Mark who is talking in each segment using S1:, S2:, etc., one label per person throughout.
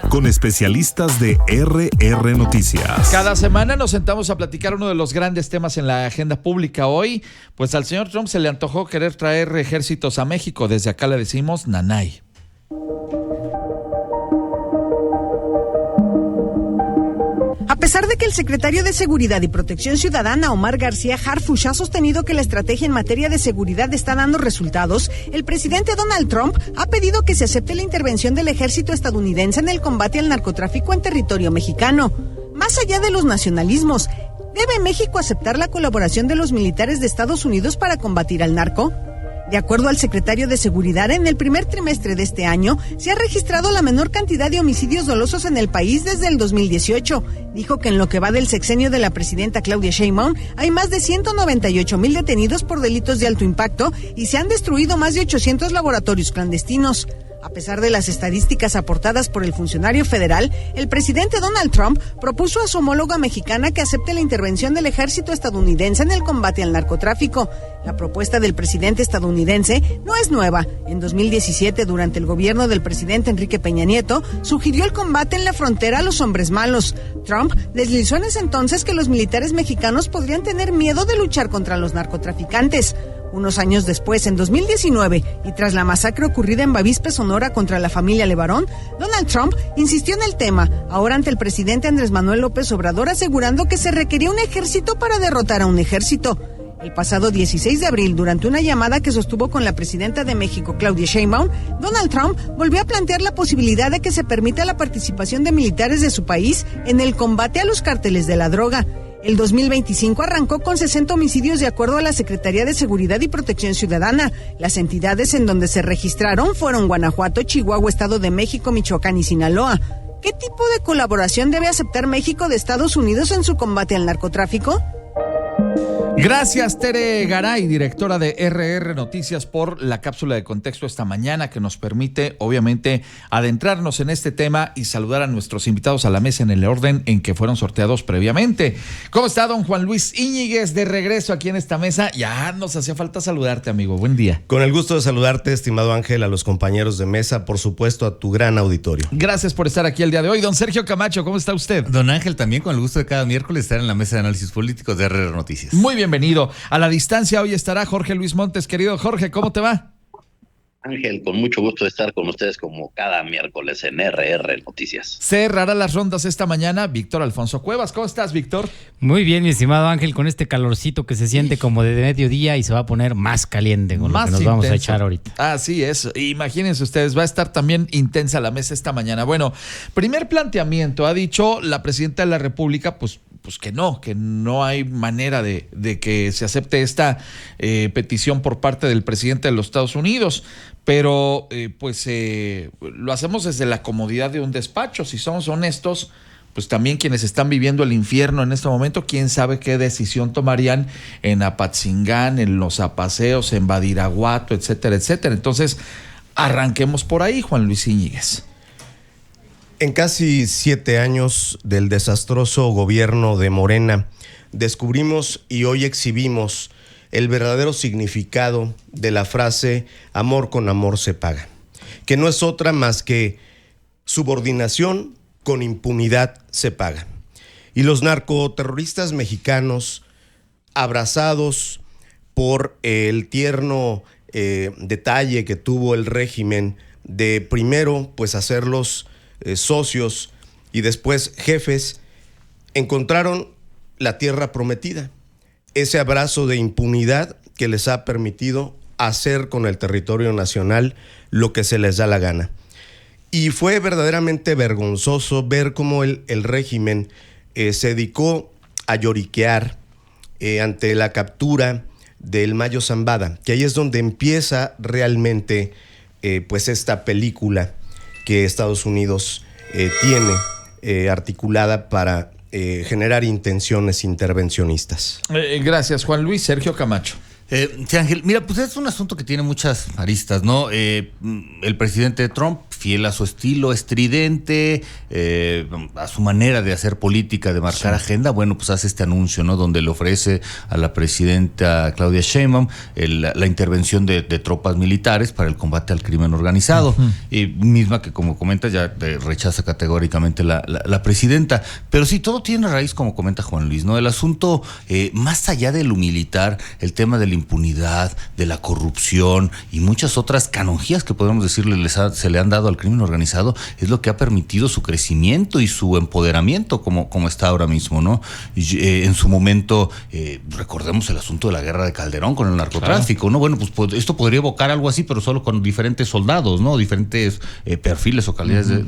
S1: con especialistas de RR Noticias.
S2: Cada semana nos sentamos a platicar uno de los grandes temas en la agenda pública. Hoy, pues al señor Trump se le antojó querer traer ejércitos a México. Desde acá le decimos nanay.
S3: A pesar de que el secretario de Seguridad y Protección Ciudadana, Omar García Harfuch, ha sostenido que la estrategia en materia de seguridad está dando resultados, el presidente Donald Trump ha pedido que se acepte la intervención del ejército estadounidense en el combate al narcotráfico en territorio mexicano. Más allá de los nacionalismos, ¿debe México aceptar la colaboración de los militares de Estados Unidos para combatir al narco? De acuerdo al secretario de Seguridad, en el primer trimestre de este año se ha registrado la menor cantidad de homicidios dolosos en el país desde el 2018. Dijo que en lo que va del sexenio de la presidenta Claudia Sheinbaum hay más de 198,000 detenidos por delitos de alto impacto y se han destruido más de 800 laboratorios clandestinos. A pesar de las estadísticas aportadas por el funcionario federal, el presidente Donald Trump propuso a su homóloga mexicana que acepte la intervención del ejército estadounidense en el combate al narcotráfico. La propuesta del presidente estadounidense no es nueva. En 2017, durante el gobierno del presidente Enrique Peña Nieto, sugirió el combate en la frontera a los hombres malos. Trump deslizó en ese entonces que los militares mexicanos podrían tener miedo de luchar contra los narcotraficantes. Unos años después, en 2019, y tras la masacre ocurrida en Bavispe, Sonora, contra la familia Levarón, Donald Trump insistió en el tema, ahora ante el presidente Andrés Manuel López Obrador, asegurando que se requería un ejército para derrotar a un ejército. El pasado 16 de abril, durante una llamada que sostuvo con la presidenta de México, Claudia Sheinbaum, Donald Trump volvió a plantear la posibilidad de que se permita la participación de militares de su país en el combate a los cárteles de la droga. El 2025 arrancó con 60 homicidios de acuerdo a la Secretaría de Seguridad y Protección Ciudadana. Las entidades en donde se registraron fueron Guanajuato, Chihuahua, Estado de México, Michoacán y Sinaloa. ¿Qué tipo de colaboración debe aceptar México de Estados Unidos en su combate al narcotráfico?
S2: Gracias, Tere Garay, directora de RR Noticias, por la cápsula de contexto esta mañana que nos permite, obviamente, adentrarnos en este tema y saludar a nuestros invitados a la mesa en el orden en que fueron sorteados previamente. ¿Cómo está don Juan Luis Íñiguez, de regreso aquí en esta mesa? Ya nos hacía falta saludarte, amigo. Buen día.
S4: Con el gusto de saludarte, estimado Ángel, a los compañeros de mesa, por supuesto, a tu gran auditorio.
S2: Gracias por estar aquí el día de hoy. Don Sergio Camacho, ¿cómo está usted?
S5: Don Ángel, también con el gusto de cada miércoles estar en la mesa de análisis políticos de RR Noticias.
S2: Muy bienvenido. A la distancia hoy estará Jorge Luis Montes. Querido Jorge, ¿cómo te va?
S6: Ángel, con mucho gusto de estar con ustedes como cada miércoles en RR Noticias.
S2: Cerrará las rondas esta mañana Víctor Alfonso Cuevas. ¿Cómo estás, Víctor?
S7: Muy bien, mi estimado Ángel, con este calorcito que se siente como de mediodía y se va a poner más caliente con
S2: más
S7: lo que nos
S2: intenso.
S7: Vamos a echar ahorita.
S2: Así es. Imagínense ustedes, va a estar también intensa la mesa esta mañana. Bueno, primer planteamiento, ha dicho la presidenta de la República, pues que no hay manera de que se acepte esta petición por parte del presidente de los Estados Unidos, pero lo hacemos desde la comodidad de un despacho. Si somos honestos, pues también quienes están viviendo el infierno en este momento, quién sabe qué decisión tomarían en Apatzingán, en Los Apaseos, en Badiraguato, etcétera, etcétera. Entonces, arranquemos por ahí, Juan Luis Íñiguez.
S4: En casi 7 años del desastroso gobierno de Morena, descubrimos y hoy exhibimos el verdadero significado de la frase amor con amor se paga, que no es otra más que subordinación con impunidad se paga. Y los narcoterroristas mexicanos, abrazados por el tierno detalle que tuvo el régimen de primero pues hacerlos socios y después jefes, encontraron la tierra prometida, ese abrazo de impunidad que les ha permitido hacer con el territorio nacional lo que se les da la gana. Y fue verdaderamente vergonzoso ver cómo el régimen se dedicó a lloriquear ante la captura del Mayo Zambada, que ahí es donde empieza realmente pues esta película que Estados Unidos tiene articulada para generar intenciones intervencionistas.
S2: Gracias, Juan Luis. Sergio Camacho.
S5: Sí, Ángel, mira, pues es un asunto que tiene muchas aristas, ¿no? El presidente Trump fiel a su estilo estridente, a su manera de hacer política, de marcar agenda, bueno, pues hace este anuncio, ¿no? Donde le ofrece a la presidenta Claudia Sheinbaum la intervención de tropas militares para el combate al crimen organizado, y misma que, como comenta, ya rechaza categóricamente la presidenta. Pero sí, todo tiene raíz, como comenta Juan Luis, ¿no? El asunto, más allá de lo militar, el tema de la impunidad, de la corrupción y muchas otras canonjías que podemos decirle se le han dado al crimen organizado, es lo que ha permitido su crecimiento y su empoderamiento como está ahora mismo, ¿no? En su momento, recordemos el asunto de la guerra de Calderón con el narcotráfico, ¿no? Bueno, pues esto podría evocar algo así, pero solo con diferentes soldados, ¿no? Diferentes perfiles o calidades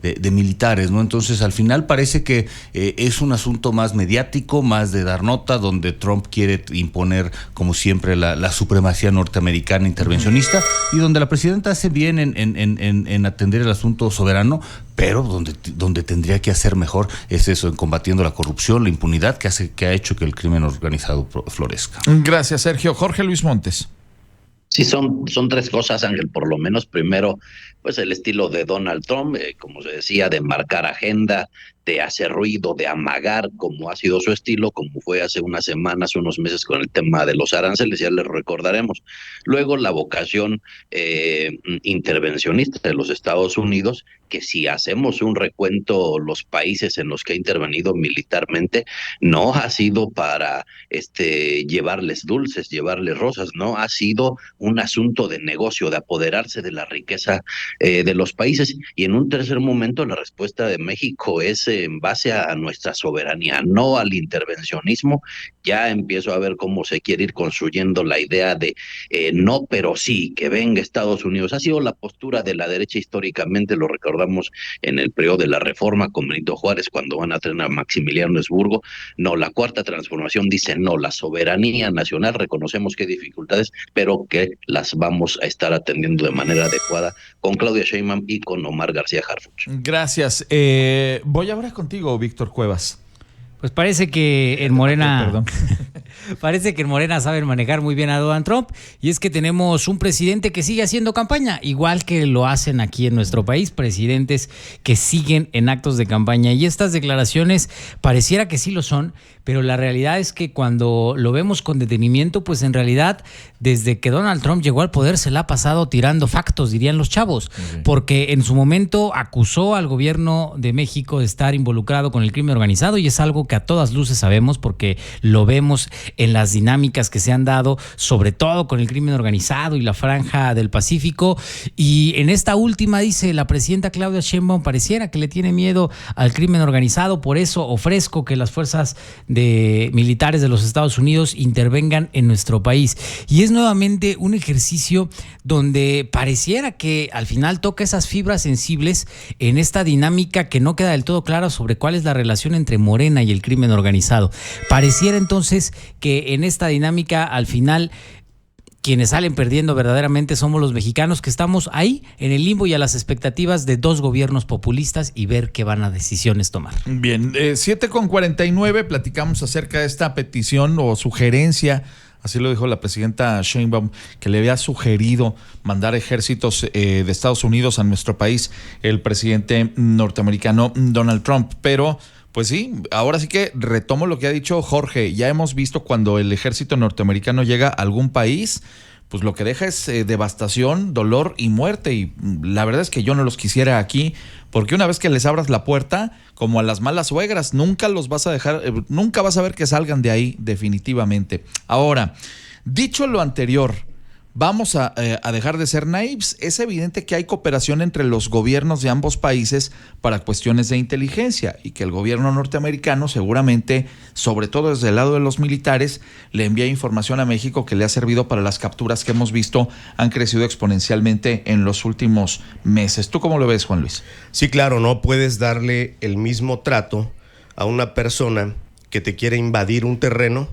S5: de militares, ¿no? Entonces, al final parece que es un asunto más mediático, más de dar nota, donde Trump quiere imponer, como siempre, la supremacía norteamericana intervencionista, y donde la presidenta hace bien en atender el asunto soberano, pero donde tendría que hacer mejor es eso, en combatiendo la corrupción, la impunidad que ha hecho que el crimen organizado florezca.
S2: Gracias, Sergio. Jorge Luis Montes.
S6: Sí, son tres cosas, Ángel, por lo menos. Primero, pues el estilo de Donald Trump, como se decía, de marcar agenda, de hacer ruido, de amagar, como ha sido su estilo, como fue hace unas semanas, unos meses con el tema de los aranceles, ya les recordaremos. Luego, la vocación intervencionista de los Estados Unidos, que si hacemos un recuento, los países en los que ha intervenido militarmente, no ha sido para llevarles dulces, llevarles rosas, no, ha sido un asunto de negocio, de apoderarse de la riqueza de los países. Y en un tercer momento, la respuesta de México es en base a nuestra soberanía, no al intervencionismo. Ya empiezo a ver cómo se quiere ir construyendo la idea de no, pero sí, que venga Estados Unidos. Ha sido la postura de la derecha históricamente, lo recordamos en el periodo de la Reforma con Benito Juárez, cuando van a tener a Maximiliano Habsburgo. No, la Cuarta Transformación dice no, la soberanía nacional, reconocemos que hay dificultades, pero que las vamos a estar atendiendo de manera adecuada con Claudia Sheinbaum y con Omar García Harfuch.
S2: Gracias. Voy ahora contigo, Víctor Cuevas.
S7: Pues parece que en Morena parece que en Morena saben manejar muy bien a Donald Trump, y es que tenemos un presidente que sigue haciendo campaña, igual que lo hacen aquí en nuestro país, presidentes que siguen en actos de campaña, y estas declaraciones pareciera que sí lo son, pero la realidad es que cuando lo vemos con detenimiento, pues en realidad desde que Donald Trump llegó al poder se la ha pasado tirando factos, dirían los chavos, porque en su momento acusó al gobierno de México de estar involucrado con el crimen organizado, y es algo que a todas luces sabemos porque lo vemos en las dinámicas que se han dado, sobre todo con el crimen organizado y la franja del Pacífico. Y en esta última, dice la presidenta Claudia Sheinbaum, pareciera que le tiene miedo al crimen organizado, por eso ofrezco que las fuerzas militares de los Estados Unidos intervengan en nuestro país. Y es nuevamente un ejercicio donde pareciera que al final toca esas fibras sensibles en esta dinámica que no queda del todo clara sobre cuál es la relación entre Morena y el crimen organizado. Pareciera entonces que en esta dinámica al final quienes salen perdiendo verdaderamente somos los mexicanos, que estamos ahí en el limbo y a las expectativas de dos gobiernos populistas y ver qué van a decisiones tomar.
S2: Bien, 7:49, platicamos acerca de esta petición o sugerencia, así lo dijo la presidenta Sheinbaum, que le había sugerido mandar ejércitos de Estados Unidos a nuestro país el presidente norteamericano Donald Trump, pero pues sí, ahora sí que retomo lo que ha dicho Jorge. Ya hemos visto cuando el ejército norteamericano llega a algún país, pues lo que deja es devastación, dolor y muerte. Y la verdad es que yo no los quisiera aquí, porque una vez que les abras la puerta, como a las malas suegras, nunca los vas a dejar, nunca vas a ver que salgan de ahí definitivamente. Ahora, dicho lo anterior, vamos a dejar de ser naivos. Es evidente que hay cooperación entre los gobiernos de ambos países para cuestiones de inteligencia, y que el gobierno norteamericano seguramente, sobre todo desde el lado de los militares, le envía información a México que le ha servido para las capturas que hemos visto han crecido exponencialmente en los últimos meses. ¿Tú cómo lo ves, Juan Luis?
S4: Sí, claro, no puedes darle el mismo trato a una persona que te quiere invadir un terreno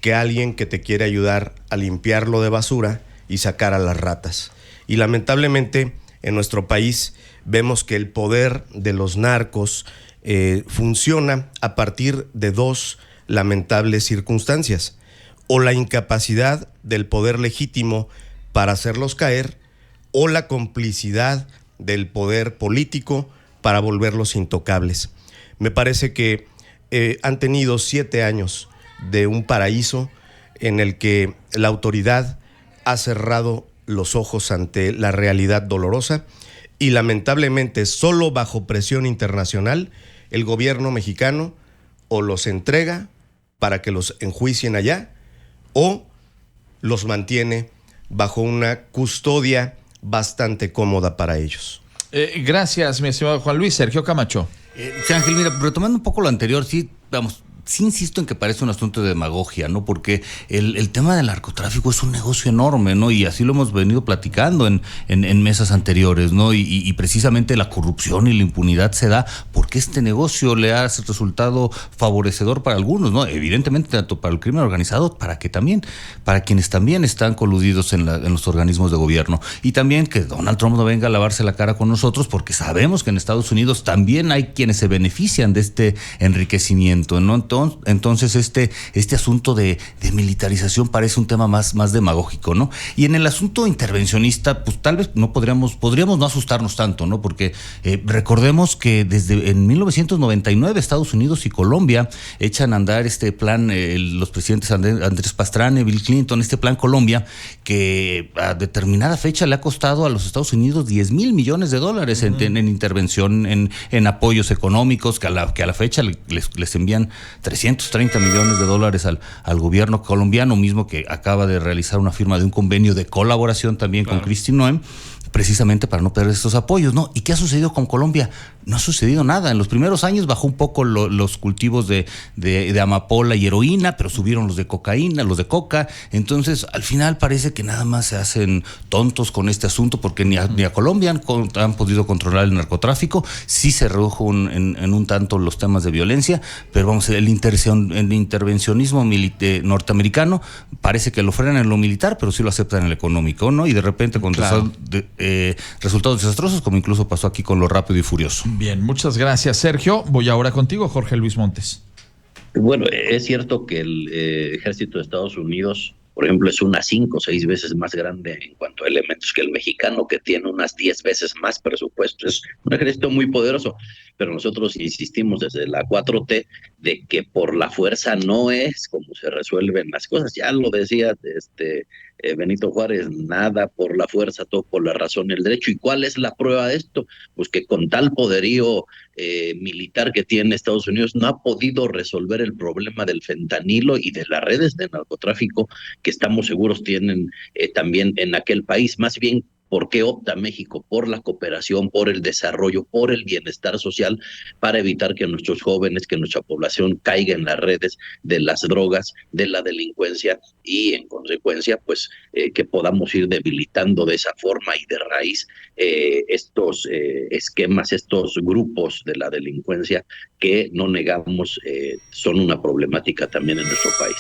S4: que alguien que te quiere ayudar a limpiarlo de basura y sacar a las ratas. Y lamentablemente en nuestro país vemos que el poder de los narcos funciona a partir de dos lamentables circunstancias: o la incapacidad del poder legítimo para hacerlos caer, o la complicidad del poder político para volverlos intocables. Me parece que han tenido 7 años de un paraíso en el que la autoridad ha cerrado los ojos ante la realidad dolorosa y lamentablemente solo bajo presión internacional el gobierno mexicano o los entrega para que los enjuicien allá o los mantiene bajo una custodia bastante cómoda para ellos.
S2: Gracias, mi estimado Juan Luis. Sergio Camacho.
S5: Sí, Ángel, mira, retomando un poco lo anterior, sí, vamos, sí insisto en que parece un asunto de demagogia, ¿no? Porque el tema del narcotráfico es un negocio enorme, ¿no? Y así lo hemos venido platicando en mesas anteriores, ¿no? Y precisamente la corrupción y la impunidad se da porque este negocio le ha resultado favorecedor para algunos, ¿no? Evidentemente, tanto para el crimen organizado, para quienes también están coludidos en los organismos de gobierno. Y también que Donald Trump no venga a lavarse la cara con nosotros, porque sabemos que en Estados Unidos también hay quienes se benefician de este enriquecimiento, ¿no? Entonces este asunto de militarización parece un tema más demagógico, ¿no? Y en el asunto intervencionista, pues tal vez no podríamos no asustarnos tanto, ¿no? Porque recordemos que desde en 1999 Estados Unidos y Colombia echan a andar este plan, los presidentes Andrés Pastrana y Bill Clinton, este plan Colombia, que a determinada fecha le ha costado a los Estados Unidos $10,000 millones en intervención, en apoyos económicos, que a la fecha les envían $330 millones al gobierno colombiano, mismo que acaba de realizar una firma de un convenio de colaboración también con Kristi Noem, precisamente para no perder estos apoyos, ¿no? ¿Y qué ha sucedido con Colombia? No ha sucedido nada. En los primeros años bajó un poco los cultivos de amapola y heroína, pero subieron los de cocaína, los de coca. Entonces, al final parece que nada más se hacen tontos con este asunto, porque ni a Colombia han podido controlar el narcotráfico. Sí se redujo en un tanto los temas de violencia, pero vamos, el intervencionismo norteamericano parece que lo frenan en lo militar, pero sí lo aceptan en lo económico, ¿no? Y de repente con resultados desastrosos, como incluso pasó aquí con lo Rápido y Furioso.
S2: Bien, muchas gracias, Sergio. Voy ahora contigo, Jorge Luis Montes.
S6: Bueno, es cierto que el ejército de Estados Unidos, por ejemplo, es unas 5 o 6 veces más grande en cuanto a elementos que el mexicano, que tiene unas 10 veces más presupuesto. Es un ejército muy poderoso, pero nosotros insistimos desde la 4T de que por la fuerza no es como se resuelven las cosas. Ya lo decía Benito Juárez, nada por la fuerza, todo por la razón y el derecho. ¿Y cuál es la prueba de esto? Pues que con tal poderío militar que tiene Estados Unidos no ha podido resolver el problema del fentanilo y de las redes de narcotráfico que estamos seguros tienen también en aquel país. Más bien, ¿por qué opta México? Por la cooperación, por el desarrollo, por el bienestar social, para evitar que nuestros jóvenes, que nuestra población caiga en las redes de las drogas, de la delincuencia y, en consecuencia, pues que podamos ir debilitando de esa forma y de raíz estos esquemas, estos grupos de la delincuencia que no negamos son una problemática también en nuestro país.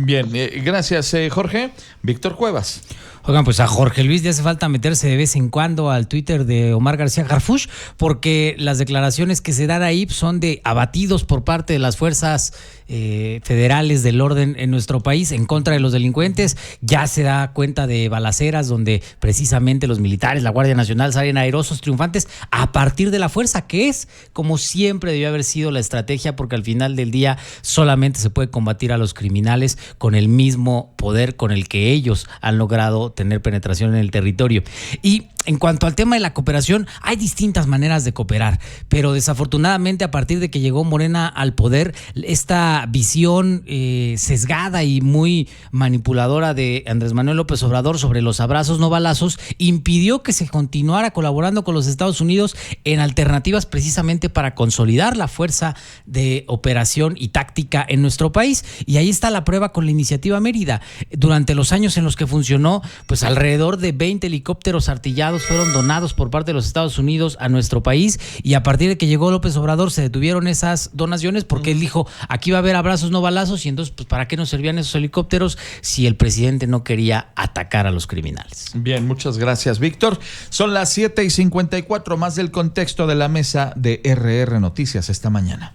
S2: Bien, gracias, Jorge. Víctor Cuevas.
S7: Oigan, pues a Jorge Luis le hace falta meterse de vez en cuando al Twitter de Omar García Harfuch, porque las declaraciones que se dan ahí son de abatidos por parte de las fuerzas federales del orden en nuestro país en contra de los delincuentes. Ya se da cuenta de balaceras donde precisamente los militares, la Guardia Nacional, salen airosos, triunfantes a partir de la fuerza, que es como siempre debió haber sido la estrategia, porque al final del día solamente se puede combatir a los criminales con el mismo poder con el que ellos han logrado tener penetración en el territorio. Y en cuanto al tema de la cooperación, hay distintas maneras de cooperar, pero desafortunadamente a partir de que llegó Morena al poder, esta visión sesgada y muy manipuladora de Andrés Manuel López Obrador sobre los abrazos no balazos impidió que se continuara colaborando con los Estados Unidos en alternativas precisamente para consolidar la fuerza de operación y táctica en nuestro país. Y ahí está la prueba con la iniciativa Mérida. Durante los años en los que funcionó, pues alrededor de 20 helicópteros artillados fueron donados por parte de los Estados Unidos a nuestro país, y a partir de que llegó López Obrador se detuvieron esas donaciones porque él dijo, aquí va a haber abrazos no balazos, y entonces pues ¿para qué nos servían esos helicópteros si el presidente no quería atacar a los criminales?
S2: Bien, muchas gracias, Víctor. Son las 7:54, más del contexto de la mesa de RR Noticias esta mañana.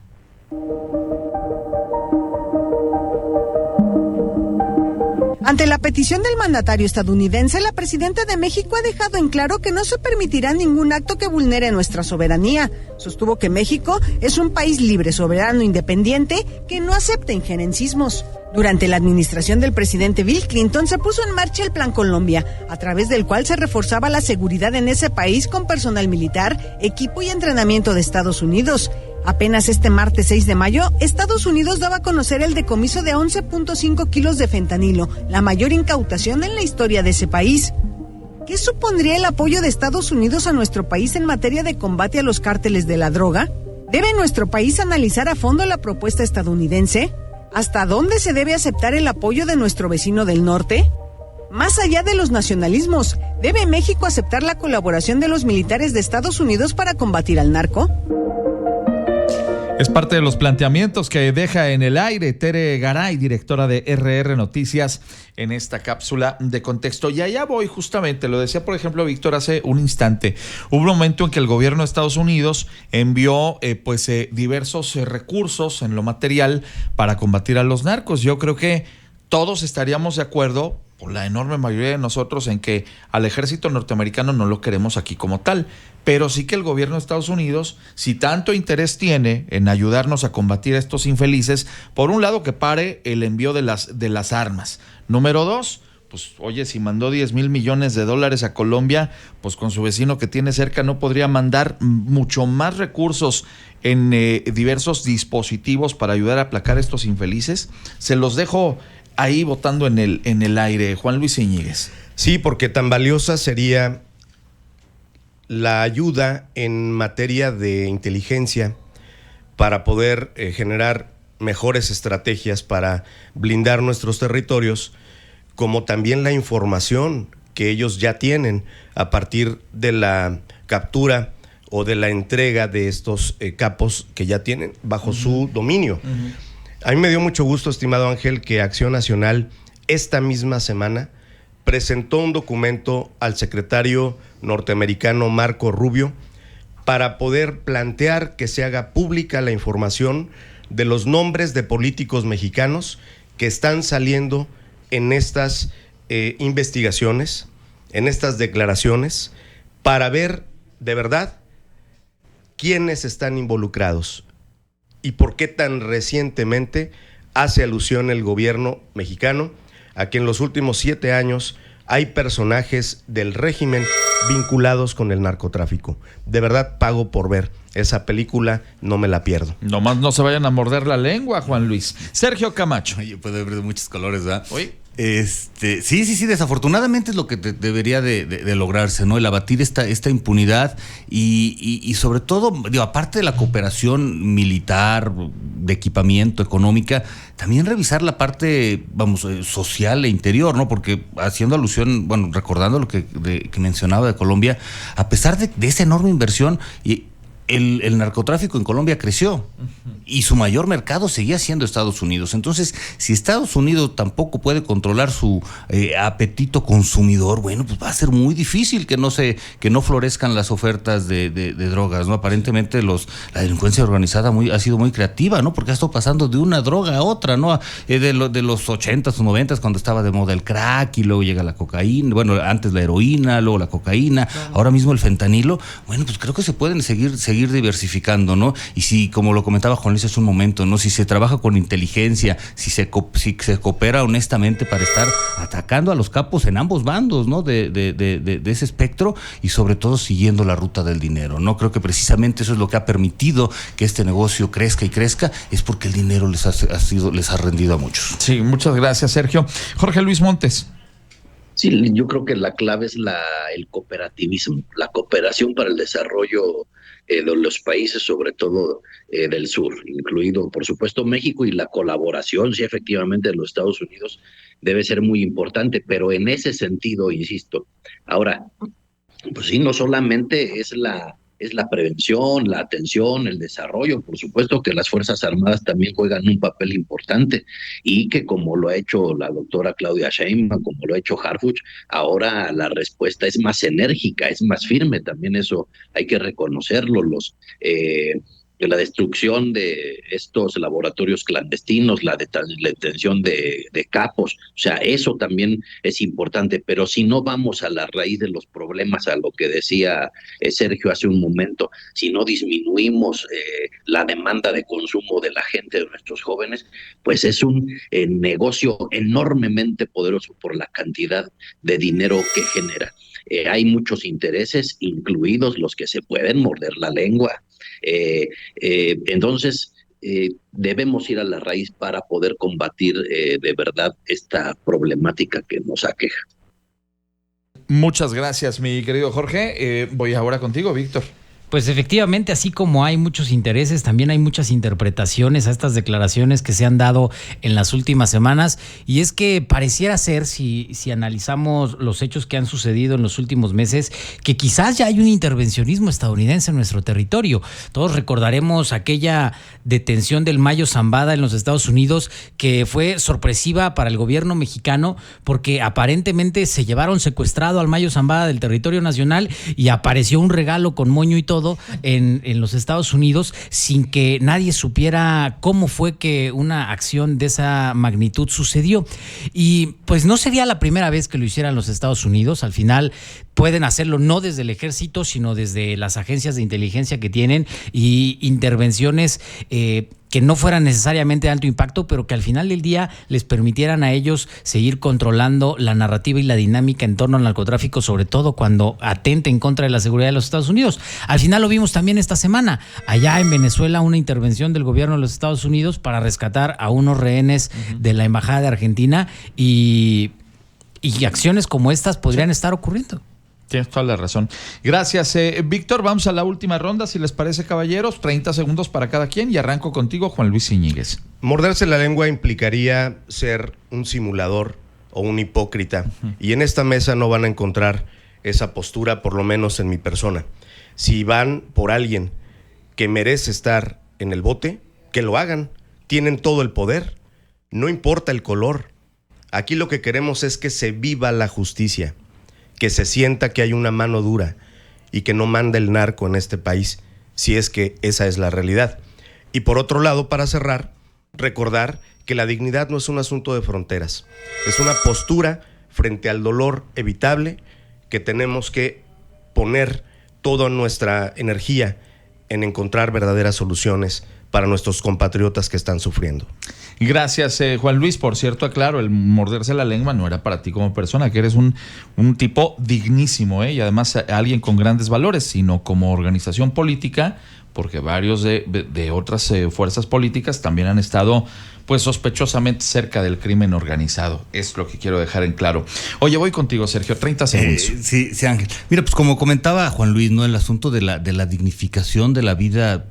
S3: Ante la petición del mandatario estadounidense, la presidenta de México ha dejado en claro que no se permitirá ningún acto que vulnere nuestra soberanía. Sostuvo que México es un país libre, soberano, independiente, que no acepta injerencismos. Durante la administración del presidente Bill Clinton se puso en marcha el Plan Colombia, a través del cual se reforzaba la seguridad en ese país con personal militar, equipo y entrenamiento de Estados Unidos. Apenas este martes 6 de mayo, Estados Unidos daba a conocer el decomiso de 11.5 kilos de fentanilo, la mayor incautación en la historia de ese país. ¿Qué supondría el apoyo de Estados Unidos a nuestro país en materia de combate a los cárteles de la droga? ¿Debe nuestro país analizar a fondo la propuesta estadounidense? ¿Hasta dónde se debe aceptar el apoyo de nuestro vecino del norte? Más allá de los nacionalismos, ¿debe México aceptar la colaboración de los militares de Estados Unidos para combatir al narco?
S2: Es parte de los planteamientos que deja en el aire Tere Garay, directora de RR Noticias, en esta cápsula de contexto. Y allá voy justamente, lo decía por ejemplo Víctor hace un instante, hubo un momento en que el gobierno de Estados Unidos envió diversos recursos en lo material para combatir a los narcos. Yo creo que todos estaríamos de acuerdo, por la enorme mayoría de nosotros, en que al ejército norteamericano no lo queremos aquí como tal, pero sí que el gobierno de Estados Unidos, si tanto interés tiene en ayudarnos a combatir a estos infelices, por un lado que pare el envío de las armas. Número 2, pues oye, si mandó $10,000 millones a Colombia, pues con su vecino que tiene cerca no podría mandar mucho más recursos en diversos dispositivos para ayudar a aplacar a estos infelices. Se los dejo ahí votando en el aire, Juan Luis Íñiguez.
S4: Sí, porque tan valiosa sería la ayuda en materia de inteligencia para poder generar mejores estrategias para blindar nuestros territorios, como también la información que ellos ya tienen a partir de la captura o de la entrega de estos capos que ya tienen bajo su dominio. A mí me dio mucho gusto, estimado Ángel, que Acción Nacional esta misma semana presentó un documento al secretario norteamericano Marco Rubio para poder plantear que se haga pública la información de los nombres de políticos mexicanos que están saliendo en estas investigaciones, en estas declaraciones, para ver de verdad quiénes están involucrados y por qué tan recientemente hace alusión el gobierno mexicano a que en los últimos 7 años hay personajes del régimen vinculados con el narcotráfico. De verdad pago por ver esa película, no me la pierdo.
S2: Nomás no se vayan a morder la lengua, Juan Luis. Sergio Camacho.
S5: Oye, puede haber de muchos colores, ¿verdad?
S2: Oye.
S5: Sí, desafortunadamente es lo que debería de lograrse, ¿no? El abatir esta impunidad y sobre todo, aparte de la cooperación militar, de equipamiento, económica, también revisar la parte, social e interior, ¿no? Porque haciendo alusión, recordando lo que mencionaba de Colombia, a pesar de esa enorme inversión, el narcotráfico en Colombia creció y su mayor mercado seguía siendo Estados Unidos. Entonces, si Estados Unidos tampoco puede controlar su apetito consumidor, pues va a ser muy difícil que no florezcan las ofertas de drogas, ¿no? Aparentemente la delincuencia organizada ha sido muy creativa, ¿no? Porque ha estado pasando de una droga a otra, ¿no? De los 80s o 90s, cuando estaba de moda el crack y luego llega la cocaína, antes la heroína, luego la cocaína, ahora mismo el fentanilo. Pues creo que se pueden seguir diversificando, ¿no? Y si, como lo comentaba Juan Luis hace un momento, ¿no? Si se trabaja con inteligencia, si se coopera honestamente para estar atacando a los capos en ambos bandos, ¿no? De ese espectro, y sobre todo siguiendo la ruta del dinero, ¿no? Creo que precisamente eso es lo que ha permitido que este negocio crezca y crezca, es porque el dinero les ha rendido a muchos. Sí, muchas gracias, Sergio. Jorge Luis Montes.
S6: Sí, yo creo que la clave es el cooperativismo, la cooperación para el desarrollo de los países, sobre todo del sur, incluido por supuesto México, y la colaboración, sí, efectivamente, de los Estados Unidos debe ser muy importante, pero en ese sentido, insisto, ahora, pues sí, no solamente es la prevención, la atención, el desarrollo, por supuesto que las Fuerzas Armadas también juegan un papel importante, y que como lo ha hecho la doctora Claudia Sheinbaum, como lo ha hecho Harfuch, ahora la respuesta es más enérgica, es más firme, también eso hay que reconocerlo. destrucción de estos laboratorios clandestinos, la detención de capos. O sea, eso también es importante, pero si no vamos a la raíz de los problemas, a lo que decía Sergio hace un momento, si no disminuimos la demanda de consumo de la gente, de nuestros jóvenes, pues es un negocio enormemente poderoso por la cantidad de dinero que genera. Hay muchos intereses, incluidos los que se pueden morder la lengua. Entonces, debemos ir a la raíz para poder combatir de verdad esta problemática que nos aqueja.
S2: Muchas gracias, mi querido Jorge. Voy ahora contigo, Víctor.
S7: Pues efectivamente, así como hay muchos intereses, también hay muchas interpretaciones a estas declaraciones que se han dado en las últimas semanas, y es que pareciera ser, si analizamos los hechos que han sucedido en los últimos meses, que quizás ya hay un intervencionismo estadounidense en nuestro territorio. Todos recordaremos aquella detención del Mayo Zambada en los Estados Unidos, que fue sorpresiva para el gobierno mexicano, porque aparentemente se llevaron secuestrado al Mayo Zambada del territorio nacional y apareció un regalo con moño y todo en los Estados Unidos, sin que nadie supiera cómo fue que una acción de esa magnitud sucedió. Y pues no sería la primera vez que lo hicieran los Estados Unidos. Al final pueden hacerlo no desde el ejército, sino desde las agencias de inteligencia que tienen, y intervenciones que no fueran necesariamente de alto impacto, pero que al final del día les permitieran a ellos seguir controlando la narrativa y la dinámica en torno al narcotráfico, sobre todo cuando atente en contra de la seguridad de los Estados Unidos. Al final lo vimos también esta semana, allá en Venezuela, una intervención del gobierno de los Estados Unidos para rescatar a unos rehenes de la Embajada de Argentina, y acciones como estas podrían estar ocurriendo.
S2: Tienes toda la razón. Gracias, Víctor. Vamos a la última ronda, si les parece, caballeros. 30 segundos para cada quien, y arranco contigo, Juan Luis Iñiguez.
S4: Morderse la lengua implicaría ser un simulador o un hipócrita. Y en esta mesa no van a encontrar esa postura, por lo menos en mi persona. Si van por alguien que merece estar en el bote, que lo hagan. Tienen todo el poder. No importa el color. Aquí lo que queremos es que se viva la justicia, que se sienta que hay una mano dura y que no manda el narco en este país, si es que esa es la realidad. Y por otro lado, para cerrar, recordar que la dignidad no es un asunto de fronteras, es una postura frente al dolor evitable, que tenemos que poner toda nuestra energía en encontrar verdaderas soluciones para nuestros compatriotas que están sufriendo.
S2: Gracias, Juan Luis. Por cierto, aclaro, el morderse la lengua no era para ti como persona, que eres un tipo dignísimo, y además alguien con grandes valores, sino como organización política, porque varios de otras fuerzas políticas también han estado pues sospechosamente cerca del crimen organizado. Es lo que quiero dejar en claro. Oye, voy contigo, Sergio, 30 segundos.
S5: Sí, Ángel. Mira, pues como comentaba Juan Luis, ¿no? El asunto de la dignificación de la vida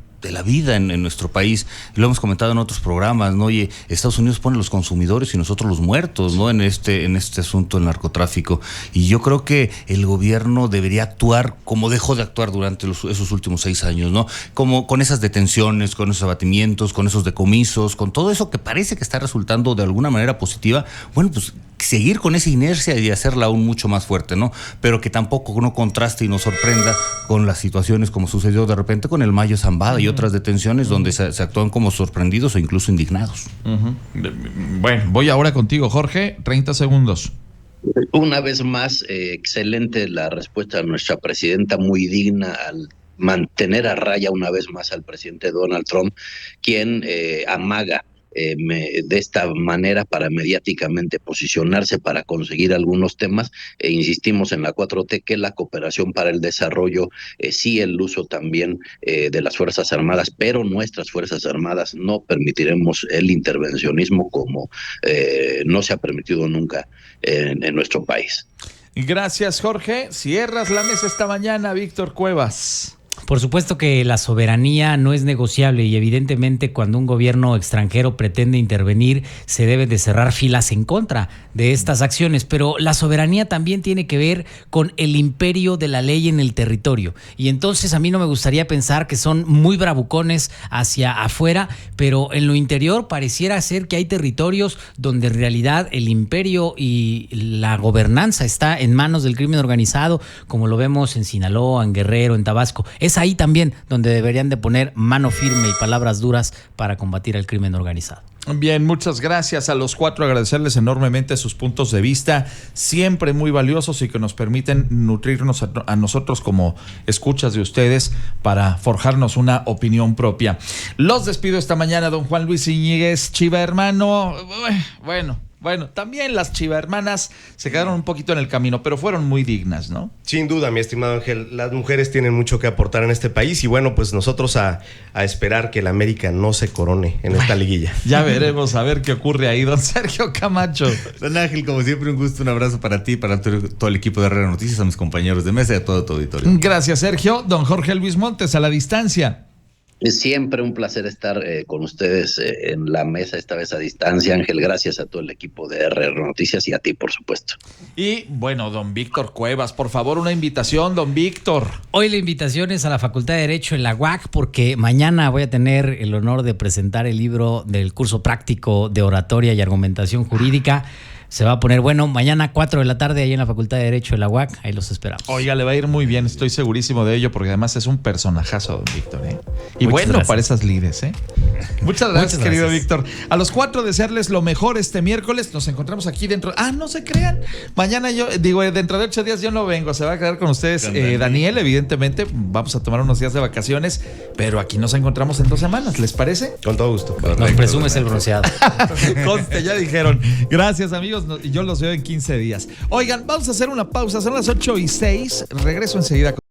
S5: en nuestro país, lo hemos comentado en otros programas, ¿no? Oye, Estados Unidos pone los consumidores y nosotros los muertos, ¿no? En este asunto del narcotráfico. Y yo creo que el gobierno debería actuar como dejó de actuar durante esos últimos 6 años, ¿no? Como con esas detenciones, con esos abatimientos, con esos decomisos, con todo eso que parece que está resultando de alguna manera positiva. Bueno, pues seguir con esa inercia y hacerla aún mucho más fuerte, ¿no? Pero que tampoco no contraste y nos sorprenda con las situaciones como sucedió de repente con el Mayo Zambada y otras detenciones donde se actúan como sorprendidos o incluso indignados.
S2: Bueno, voy ahora contigo, Jorge, 30 segundos.
S6: Una vez más, excelente la respuesta de nuestra presidenta, muy digna al mantener a raya una vez más al presidente Donald Trump, quien amaga de esta manera para mediáticamente posicionarse, para conseguir algunos temas. Insistimos en la 4T que la cooperación para el desarrollo, sí el uso también de las Fuerzas Armadas, pero nuestras Fuerzas Armadas no permitiremos el intervencionismo como no se ha permitido nunca en nuestro país.
S2: Gracias, Jorge. Cierras la mesa esta mañana, Víctor Cuevas.
S7: Por supuesto que la soberanía no es negociable, y evidentemente cuando un gobierno extranjero pretende intervenir se debe de cerrar filas en contra de estas acciones, pero la soberanía también tiene que ver con el imperio de la ley en el territorio, y entonces a mí no me gustaría pensar que son muy bravucones hacia afuera, pero en lo interior pareciera ser que hay territorios donde en realidad el imperio y la gobernanza está en manos del crimen organizado, como lo vemos en Sinaloa, en Guerrero, en Tabasco. Es ahí también donde deberían de poner mano firme y palabras duras para combatir el crimen organizado.
S2: Bien, muchas gracias a los cuatro, agradecerles enormemente sus puntos de vista, siempre muy valiosos y que nos permiten nutrirnos a nosotros como escuchas de ustedes para forjarnos una opinión propia. Los despido esta mañana, don Juan Luis Iñiguez, Chiva hermano. Bueno, también las Chiva hermanas se quedaron un poquito en el camino, pero fueron muy dignas, ¿no?
S4: Sin duda, mi estimado Ángel, las mujeres tienen mucho que aportar en este país y bueno, pues nosotros a esperar que el América no se corone en esta liguilla.
S2: Ya veremos a ver qué ocurre ahí, don Sergio Camacho.
S5: Don Ángel, como siempre, un gusto, un abrazo para ti, para todo el equipo de RR Noticias, a mis compañeros de mesa y a todo tu auditorio.
S2: Gracias, Sergio. Don Jorge Luis Montes, a la distancia.
S6: Es siempre un placer estar con ustedes en la mesa, esta vez a distancia. Ángel, gracias a todo el equipo de RR Noticias y a ti, por supuesto.
S2: Y bueno, don Víctor Cuevas, por favor, una invitación, don Víctor.
S7: Hoy la invitación es a la Facultad de Derecho en la UAC, porque mañana voy a tener el honor de presentar el libro del curso práctico de oratoria y argumentación jurídica. Se va a poner bueno mañana 4 de la tarde ahí en la Facultad de Derecho de la UAC. Ahí los esperamos.
S2: Oiga, le va a ir muy bien, estoy segurísimo de ello, porque además es un personajazo, don Víctor. Y
S7: Muchas
S2: bueno,
S7: gracias.
S2: para esas lides, Muchas gracias, querido Víctor. A los cuatro, desearles lo mejor este miércoles. Nos encontramos aquí dentro. No se crean. Mañana dentro de 8 días yo no vengo. Se va a quedar con ustedes Daniel, evidentemente. Vamos a tomar unos días de vacaciones, pero aquí nos encontramos en 2 semanas. ¿Les parece?
S4: Con todo gusto.
S7: Nos presumes el bronceado.
S2: Conste, ya dijeron. Gracias, amigos. Y yo los veo en 15 días. Oigan, vamos a hacer una pausa. Son las 8:06. Regreso enseguida.